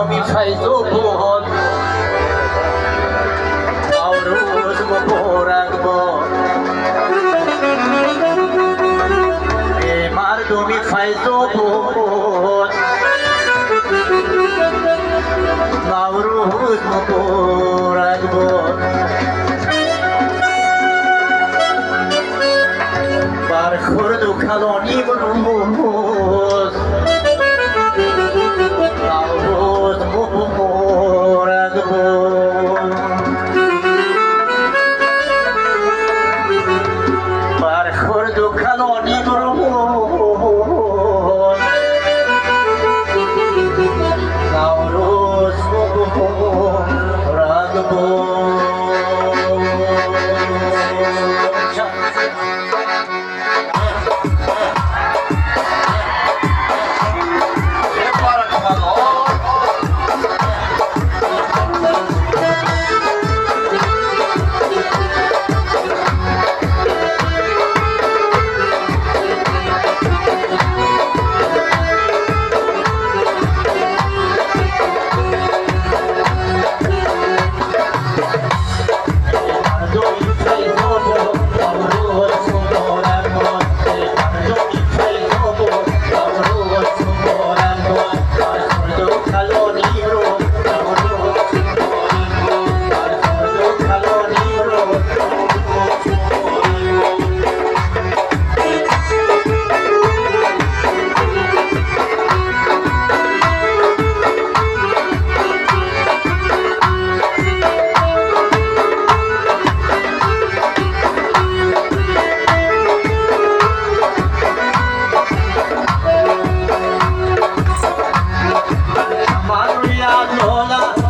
mi fai zopon Auruz mo porag mo E mardo mi fai zopon Auruz mo porag mo Bar khurdu khaloni brumuz Auruz mo porag mo Bar khurdu khaloni brumuz Auruz mo porag mo Maria Lola